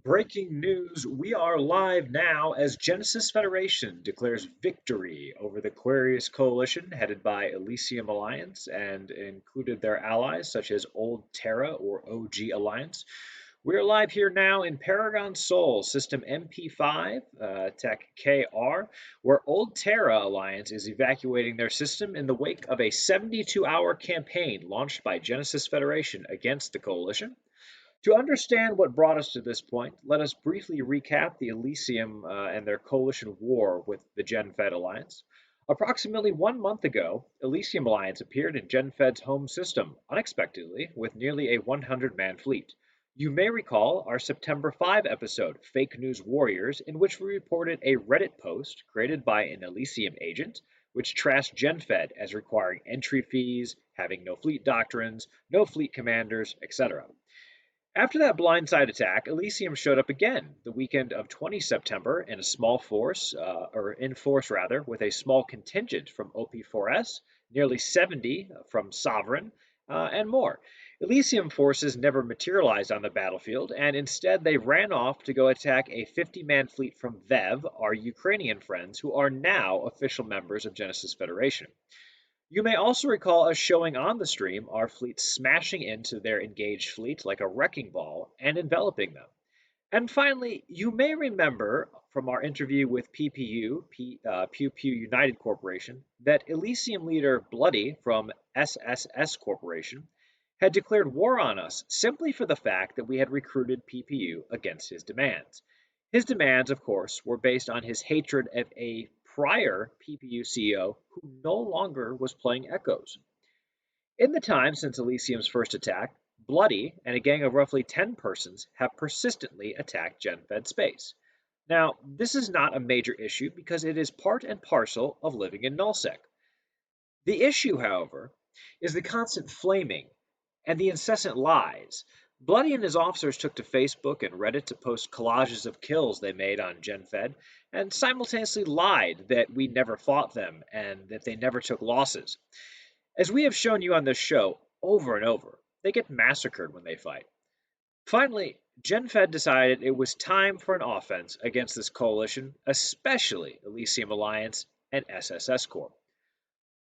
Breaking news, we are live now as Genesis Federation declares victory over the Aquarius Coalition headed by Elysium Alliance and included their allies such as Old Terra or OG Alliance. We are live here now in Paragon Sol, System MP5, Tech KR, where Old Terra Alliance is evacuating their system in the wake of a 72-hour campaign launched by Genesis Federation against the Coalition. To understand what brought us to this point, let us briefly recap the Elysium and their coalition war with the GenFed Alliance. Approximately 1 month ago, Elysium Alliance appeared in GenFed's home system unexpectedly with nearly a 100-man fleet. You may recall our September 5 episode, Fake News Warriors, in which we reported a Reddit post created by an Elysium agent which trashed GenFed as requiring entry fees, having no fleet doctrines, no fleet commanders, etc. After that blindside attack, Elysium showed up again the weekend of 20 September in a small force, or in force rather, with a small contingent from OP4S, nearly 70 from Sovereign, and more. Elysium forces never materialized on the battlefield, and instead they ran off to go attack a 50-man fleet from VEV, our Ukrainian friends, who are now official members of Genesis Federation. You may also recall us showing on the stream our fleet smashing into their engaged fleet like a wrecking ball and enveloping them. And finally, you may remember from our interview with PPU, Pew Pew United Corporation, that Elysium leader Bloody from SSS Corporation had declared war on us simply for the fact that we had recruited PPU against his demands. His demands, of course, were based on his hatred of a prior PPU CEO who no longer was playing Echoes. In the time since Elysium's first attack, Bloody and a gang of roughly 10 persons have persistently attacked GenFed space. Now, this is not a major issue because it is part and parcel of living in nullsec. The issue, however, is the constant flaming and the incessant lies. Bloody and his officers took to Facebook and Reddit to post collages of kills they made on GenFed and simultaneously lied that we never fought them and that they never took losses. As we have shown you on this show over and over, they get massacred when they fight. Finally, GenFed decided it was time for an offense against this coalition, especially Elysium Alliance and SSS Corp.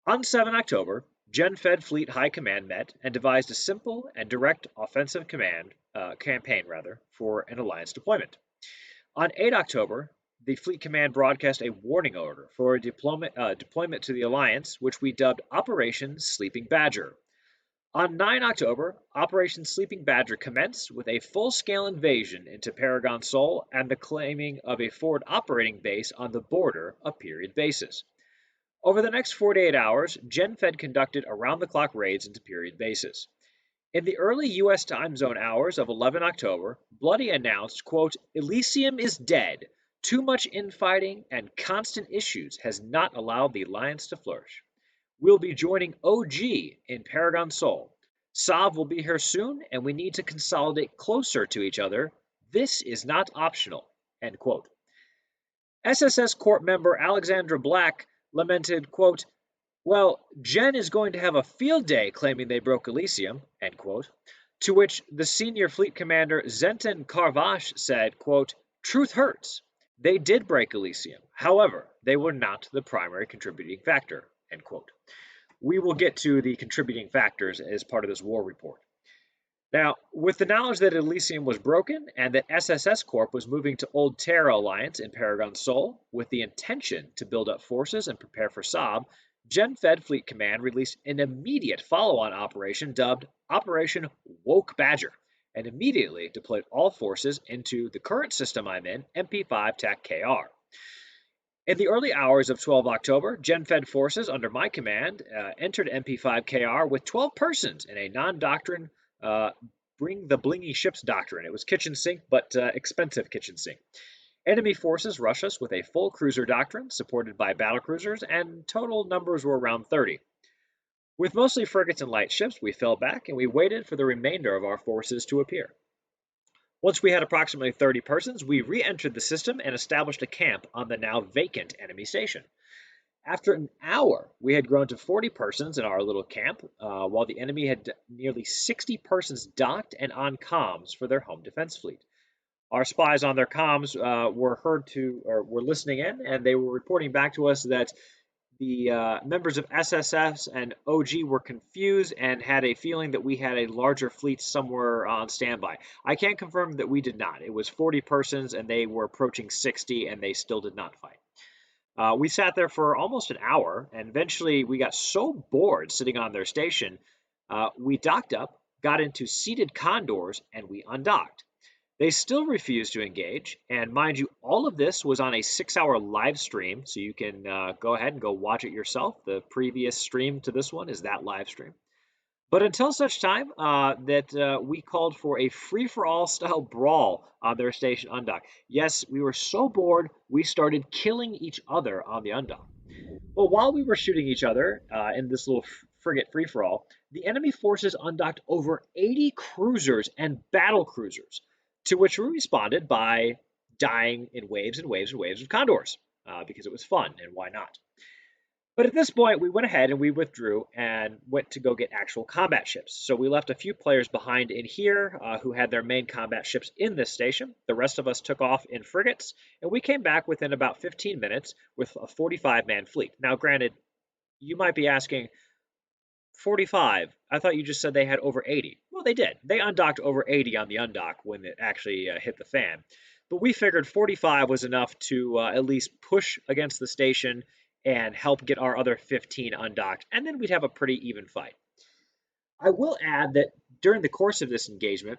On 7 October, GenFed Fleet High Command met and devised a simple and direct offensive campaign for an alliance deployment. On 8 October, the Fleet Command broadcast a warning order for a deployment to the alliance, which we dubbed Operation Sleeping Badger. On 9 October, Operation Sleeping Badger commenced with a full-scale invasion into Paragon Sol and the claiming of a forward operating base on the border a period basis. Over the next 48 hours, GenFed conducted around-the-clock raids into period bases. In the early U.S. time zone hours of 11 October, Bloody announced, quote, "Elysium is dead. Too much infighting and constant issues has not allowed the alliance to flourish. We'll be joining OG in Paragon Sol. Sov will be here soon, and we need to consolidate closer to each other. This is not optional." End quote. SSS Corp member Alexandra Black lamented, quote, "Well, Jen is going to have a field day claiming they broke Elysium," end quote, to which the senior fleet commander Zenton Karvash said, quote, "Truth hurts. They did break Elysium. However, they were not the primary contributing factor," end quote. We will get to the contributing factors as part of this war report. Now, with the knowledge that Elysium was broken and that SSS Corp was moving to Old Terra Alliance in Paragon Sol with the intention to build up forces and prepare for Saab, GenFed Fleet Command released an immediate follow-on operation dubbed Operation Woke Badger and immediately deployed all forces into the current system I'm in, MP5 TAC KR. In the early hours of 12 October, GenFed forces under my command entered MP5 KR with 12 persons in a non-doctrine bring the blingy ships doctrine. It was kitchen sink, but expensive kitchen sink. Enemy forces rushed us with a full cruiser doctrine supported by battlecruisers, and total numbers were around 30. With mostly frigates and light ships, we fell back and we waited for the remainder of our forces to appear. Once we had approximately 30 persons, we re-entered the system and established a camp on the now vacant enemy station. After an hour, we had grown to 40 persons in our little camp, while the enemy had nearly 60 persons docked and on comms for their home defense fleet. Our spies on their comms were heard to, or were listening in, and they were reporting back to us that the members of SSS and OG were confused and had a feeling that we had a larger fleet somewhere on standby. I can't confirm that we did not. It was 40 persons, and they were approaching 60, and they still did not fight. We sat there for almost an hour, and eventually we got so bored sitting on their station, we docked up, got into seated condors, and we undocked. They still refused to engage, and mind you, all of this was on a 6-hour live stream, so you can go ahead and go watch it yourself. The previous stream to this one is that live stream. But until such time that we called for a free-for-all style brawl on their station undock. Yes, we were so bored, we started killing each other on the undock. Well, while we were shooting each other in this little frigate free-for-all, the enemy forces undocked over 80 cruisers and battle cruisers, to which we responded by dying in waves and waves and waves of condors, because it was fun, and why not? But at this point, we went ahead and we withdrew and went to go get actual combat ships. So we left a few players behind in here who had their main combat ships in this station. The rest of us took off in frigates, and we came back within about 15 minutes with a 45-man fleet. Now, granted, you might be asking, 45? I thought you just said they had over 80. Well, they did. They undocked over 80 on the undock when it actually hit the fan. But we figured 45 was enough to at least push against the station and help get our other 15 undocked, and then we'd have a pretty even fight. I will add that during the course of this engagement,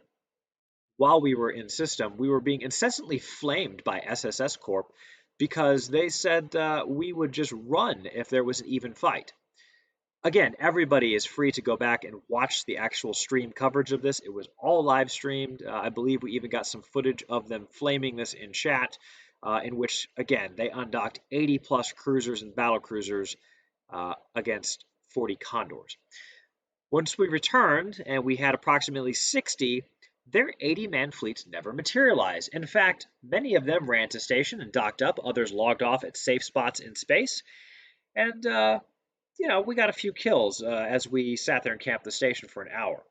while we were in system, we were being incessantly flamed by SSS Corp because they said we would just run if there was an even fight. Again, everybody is free to go back and watch the actual stream coverage of this. It was all live streamed. I believe we even got some footage of them flaming this in chat, in which, again, they undocked 80 plus cruisers and battle cruisers against 40 Condors. Once we returned and we had approximately 60, their 80-man fleets never materialized. In fact, many of them ran to station and docked up. Others logged off at safe spots in space. And we got a few kills as we sat there and camped the station for an hour.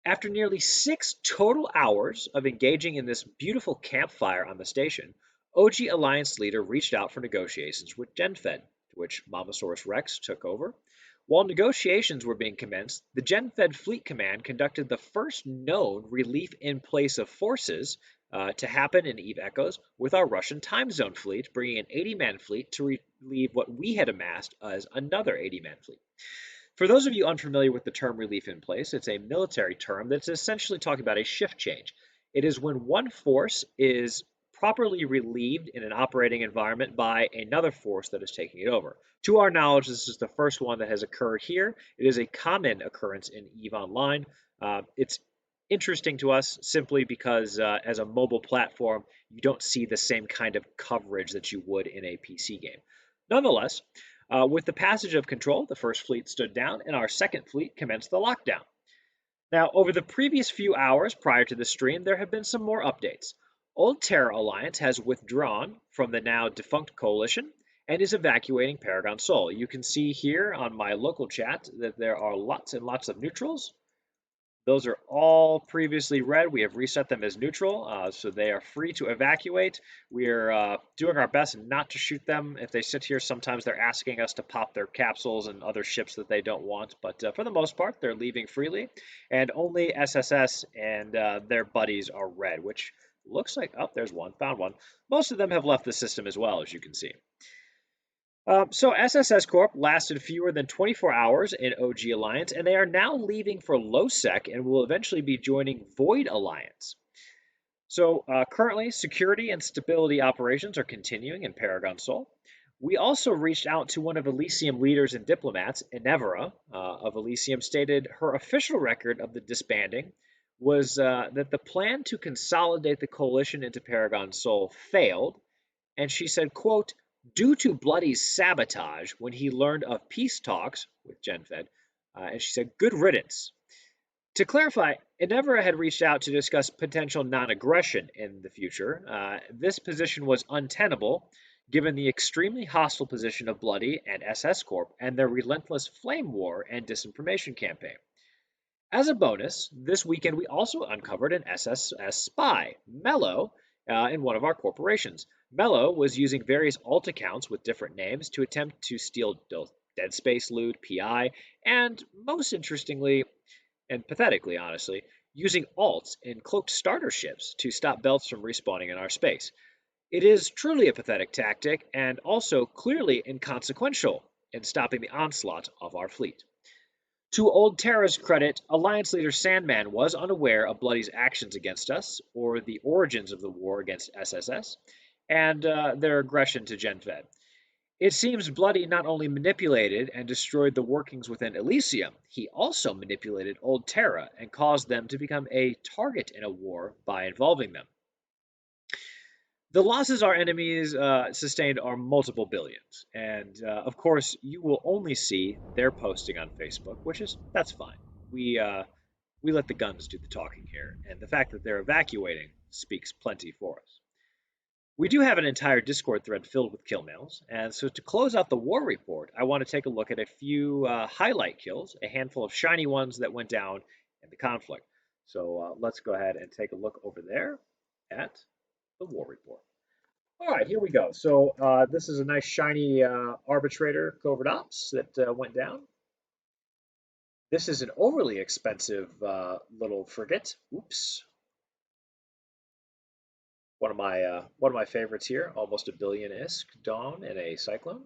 After nearly 6 total hours of engaging in this beautiful campfire on the station, OG Alliance leader reached out for negotiations with GenFed, which Momosaurus Rex took over. While negotiations were being commenced, the GenFed Fleet Command conducted the first known relief in place of forces to happen in Eve Echoes with our Russian time zone fleet, bringing an 80-man fleet to relieve what we had amassed as another 80-man fleet. For those of you unfamiliar with the term relief in place, it's a military term that's essentially talking about a shift change. It is when one force is properly relieved in an operating environment by another force that is taking it over. To our knowledge, this is the first one that has occurred here. It is a common occurrence in EVE Online. It's interesting to us simply because as a mobile platform, you don't see the same kind of coverage that you would in a PC game. Nonetheless, with the passage of control, the first fleet stood down and our second fleet commenced the lockdown. Now, over the previous few hours prior to the stream, there have been some more updates. Old Terror Alliance has withdrawn from the now defunct coalition and is evacuating Paragon Sol. You can see here on my local chat that there are lots and lots of neutrals. Those are all previously red. We have reset them as neutral, so they are free to evacuate. We are doing our best not to shoot them. If they sit here, sometimes they're asking us to pop their capsules and other ships that they don't want. But for the most part, they're leaving freely. And only SSS and their buddies are red, which looks like, oh, there's one, found one. Most of them have left the system as well, as you can see. So SSS Corp lasted fewer than 24 hours in OG Alliance, and they are now leaving for LowSec and will eventually be joining Void Alliance. So currently, security and stability operations are continuing in Paragon Sol. We also reached out to one of Elysium leaders and diplomats, Enevera of Elysium, stated her official record of the disbanding was that the plan to consolidate the coalition into Paragon Sol failed, and she said, quote, due to Bloody's sabotage when he learned of peace talks with GenFed, and she said, good riddance. To clarify, Enevera had reached out to discuss potential non-aggression in the future. This position was untenable, given the extremely hostile position of Bloody and SS Corp and their relentless flame war and disinformation campaign. As a bonus, this weekend we also uncovered an SSS spy, Mello, in one of our corporations. Mello was using various alt accounts with different names to attempt to steal Dead Space loot, PI, and most interestingly, and pathetically honestly, using alts in cloaked starter ships to stop belts from respawning in our space. It is truly a pathetic tactic and also clearly inconsequential in stopping the onslaught of our fleet. To Old Terra's credit, Alliance leader Sandman was unaware of Bloody's actions against us, or the origins of the war against SSS, and their aggression to GenFed. It seems Bloody not only manipulated and destroyed the workings within Elysium, he also manipulated Old Terra and caused them to become a target in a war by involving them. The losses our enemies sustained are multiple billions, and of course, you will only see their posting on Facebook, that's fine. We let the guns do the talking here, and the fact that they're evacuating speaks plenty for us. We do have an entire Discord thread filled with kill mails, and so to close out the war report, I want to take a look at a few highlight kills, a handful of shiny ones that went down in the conflict. So let's go ahead and take a look over there at the war report. All right, here we go. So this is a nice shiny arbitrator covert ops that went down. This is an overly expensive little frigate. Oops. One of my favorites here, almost a billion ISK, Dawn in a Cyclone.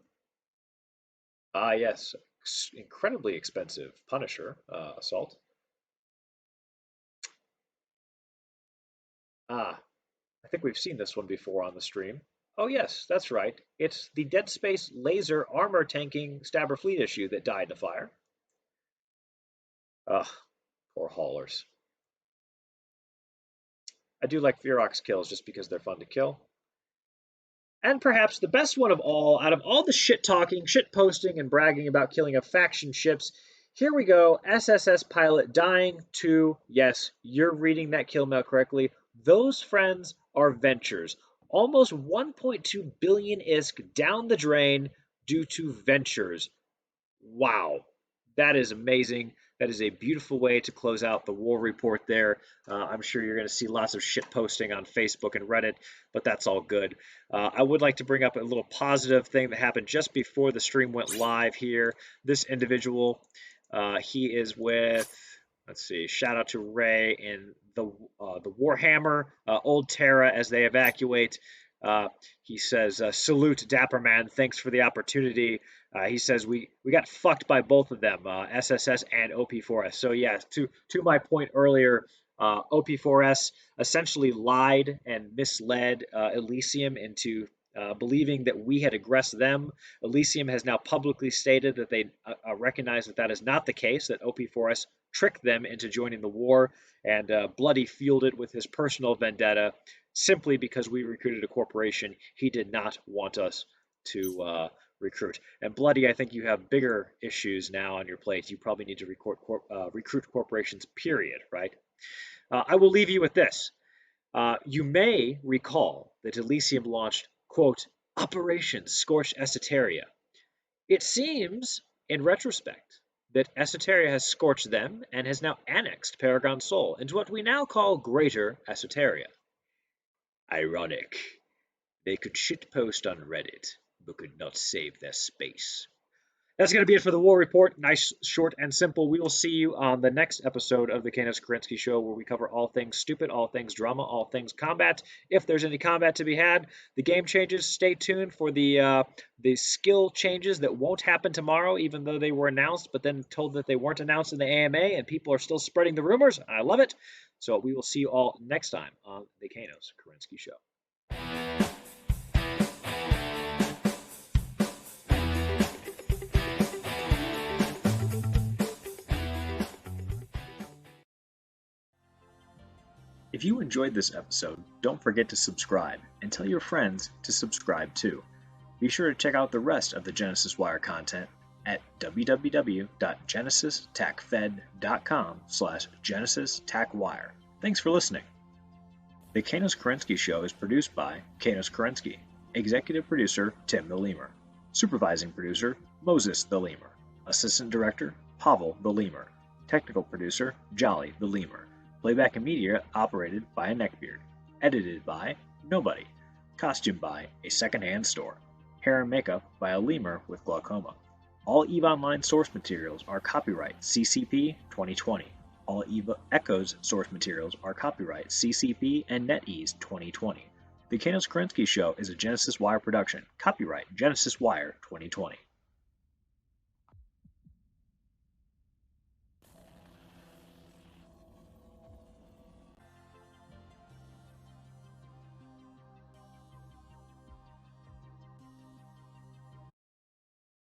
Ah, yes, incredibly expensive Punisher assault. Ah, I think we've seen this one before on the stream. Oh yes, that's right. It's the Dead Space laser armor tanking Stabber fleet issue that died in a fire. Ugh, poor haulers. I do like Ferox kills just because they're fun to kill. And perhaps the best one of all, out of all the shit talking, shit posting, and bragging about killing of faction ships, here we go. SSS pilot dying to, yes, you're reading that kill mail correctly. Those friends are ventures. Almost 1.2 billion ISK down the drain due to ventures. Wow, that is amazing. That is a beautiful way to close out the war report there. I'm sure you're going to see lots of shit posting on Facebook and Reddit, but that's all good. I would like to bring up a little positive thing that happened just before the stream went live here. This individual, he is with, let's see, shout out to Ray in the Warhammer, Old Terra as they evacuate. He says, salute Dapper Man, thanks for the opportunity. He says we got fucked by both of them, SSS and OP4S. So yeah, to my point earlier, OP4S essentially lied and misled Elysium into believing that we had aggressed them. Elysium has now publicly stated that they recognize that that is not the case, that OP4S tricked them into joining the war, and Bloody fueled it with his personal vendetta simply because we recruited a corporation he did not want us to recruit. And Bloody, I think you have bigger issues now on your plate. You probably need to recruit corporations, period, right? I will leave you with this. You may recall that Elysium launched, quote, Operation Scorched Esoteria. It seems, in retrospect, that Esoteria has scorched them and has now annexed Paragon Sol into what we now call Greater Esoteria. Ironic. They could shitpost on Reddit, but could not save their space. That's going to be it for the war report. Nice, short, and simple. We will see you on the next episode of the Kerensky Show, where we cover all things stupid, all things drama, all things combat. If there's any combat to be had, the game changes. Stay tuned for the skill changes that won't happen tomorrow, even though they were announced, but then told that they weren't announced in the AMA, and people are still spreading the rumors. I love it. So we will see you all next time on the Kerensky Show. If you enjoyed this episode, don't forget to subscribe and tell your friends to subscribe too. Be sure to check out the rest of the Genesis Wire content at www.genesistaccfed.com/GenesisTackWire. Thanks for listening. The Kanos Kerensky Show is produced by Kanos Kerensky, Executive Producer Tim the Lemur, Supervising Producer Moses the Lemur, Assistant Director Pavel the Lemur, Technical producer, Jolly the Lemur. Playback and media operated by a neckbeard. Edited by Nobody. Costume by a secondhand store. Hair and makeup by a lemur with glaucoma. All EVE Online source materials are copyright CCP 2020. All EVE Echoes source materials are copyright CCP and NetEase 2020. The Kerensky Show is a Genesis Wire production. Copyright Genesis Wire 2020.